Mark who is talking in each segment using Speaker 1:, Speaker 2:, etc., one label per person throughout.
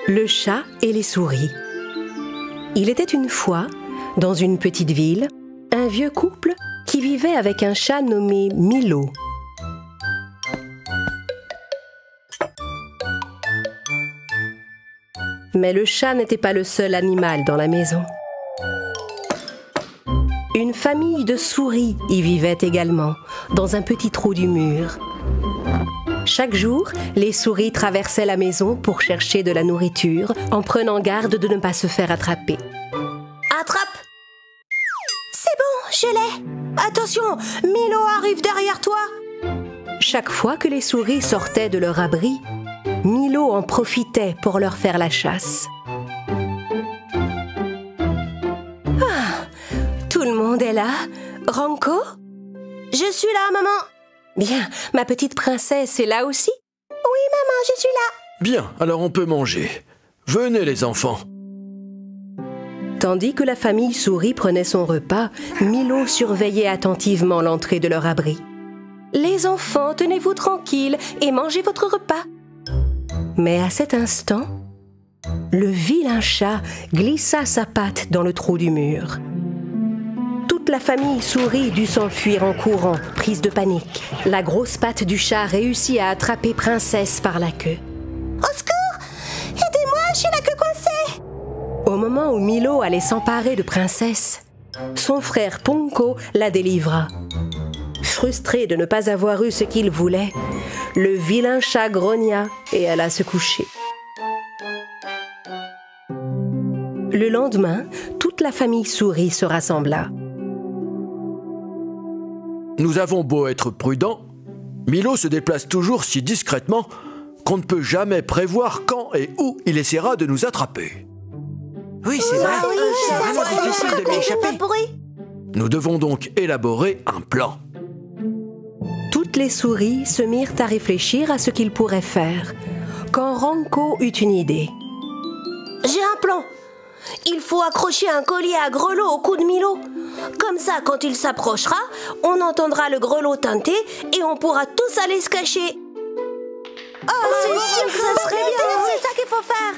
Speaker 1: Le chat et les souris. Il était une fois, dans une petite ville, un vieux couple qui vivait avec un chat nommé Milo. Mais le chat n'était pas le seul animal dans la maison. Une famille de souris y vivait également, dans un petit trou du mur. Chaque jour, les souris traversaient la maison pour chercher de la nourriture, en prenant garde de ne pas se faire attraper.
Speaker 2: Attrape! C'est bon, je l'ai! Attention, Milo arrive derrière toi!
Speaker 1: Chaque fois que les souris sortaient de leur abri, Milo en profitait pour leur faire la chasse. Ah, tout le monde est là. Ranko?
Speaker 2: Je suis là, maman!
Speaker 1: Bien, ma petite princesse est là aussi?
Speaker 2: Oui, maman, je suis là.
Speaker 3: Bien, alors on peut manger. Venez les enfants.
Speaker 1: Tandis que la famille souris prenait son repas, Milo surveillait attentivement l'entrée de leur abri. « Les enfants, tenez-vous tranquilles et mangez votre repas. » Mais à cet instant, le vilain chat glissa sa patte dans le trou du mur. Toute la famille souris dut s'enfuir en courant, prise de panique. La grosse patte du chat réussit à attraper Princesse par la queue.
Speaker 2: Au secours! Aidez-moi, j'ai la queue coincée!
Speaker 1: Au moment où Milo allait s'emparer de Princesse, son frère Ponko la délivra. Frustré de ne pas avoir eu ce qu'il voulait, le vilain chat grogna et alla se coucher. Le lendemain, toute la famille souris se rassembla.
Speaker 3: Nous avons beau être prudents, Milo se déplace toujours si discrètement qu'on ne peut jamais prévoir quand et où il essaiera de nous attraper.
Speaker 4: Oui, c'est vrai. C'est vraiment difficile de lui échapper.
Speaker 3: Nous devons donc élaborer un plan.
Speaker 1: Toutes les souris se mirent à réfléchir à ce qu'ils pourraient faire, quand Ranko eut une idée.
Speaker 2: J'ai un plan. Il faut accrocher un collier à grelots au cou de Milo. Comme ça, quand il s'approchera, on entendra le grelot tinter et on pourra tous aller se cacher. Oh, c'est sûr que ça serait bien. C'est ça qu'il faut faire.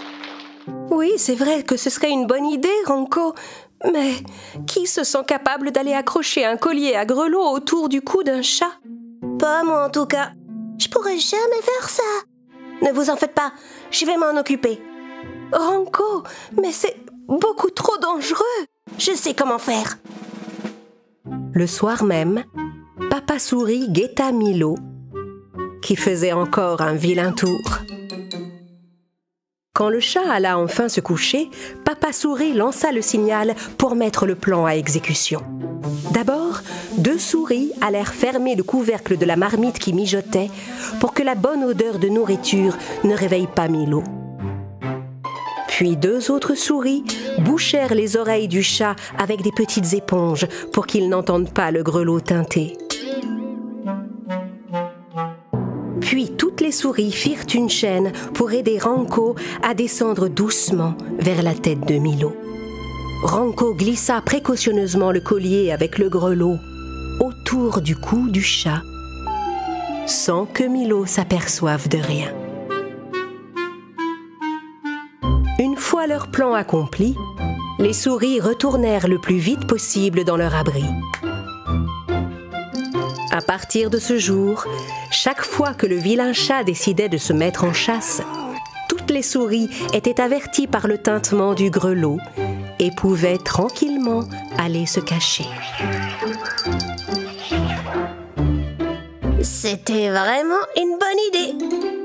Speaker 1: Oui, c'est vrai que ce serait une bonne idée, Ranko. Mais qui se sent capable d'aller accrocher un collier à grelots autour du cou d'un chat?
Speaker 2: Pas moi en tout cas. Je pourrais jamais faire ça. Ne vous en faites pas, je vais m'en occuper.
Speaker 1: Ranko, mais c'est beaucoup trop dangereux.
Speaker 2: Je sais comment faire.
Speaker 1: Le soir même, Papa Souris guetta Milo, qui faisait encore un vilain tour. Quand le chat alla enfin se coucher, Papa Souris lança le signal pour mettre le plan à exécution. D'abord, 2 souris allèrent fermer le couvercle de la marmite qui mijotait pour que la bonne odeur de nourriture ne réveille pas Milo. Puis 2 autres souris bouchèrent les oreilles du chat avec des petites éponges pour qu'il n'entende pas le grelot tinter. Puis toutes les souris firent une chaîne pour aider Ranko à descendre doucement vers la tête de Milo. Ranko glissa précautionneusement le collier avec le grelot autour du cou du chat, sans que Milo s'aperçoive de rien. Une fois leur plan accompli, les souris retournèrent le plus vite possible dans leur abri. À partir de ce jour, chaque fois que le vilain chat décidait de se mettre en chasse, toutes les souris étaient averties par le tintement du grelot et pouvaient tranquillement aller se cacher.
Speaker 2: C'était vraiment une bonne idée.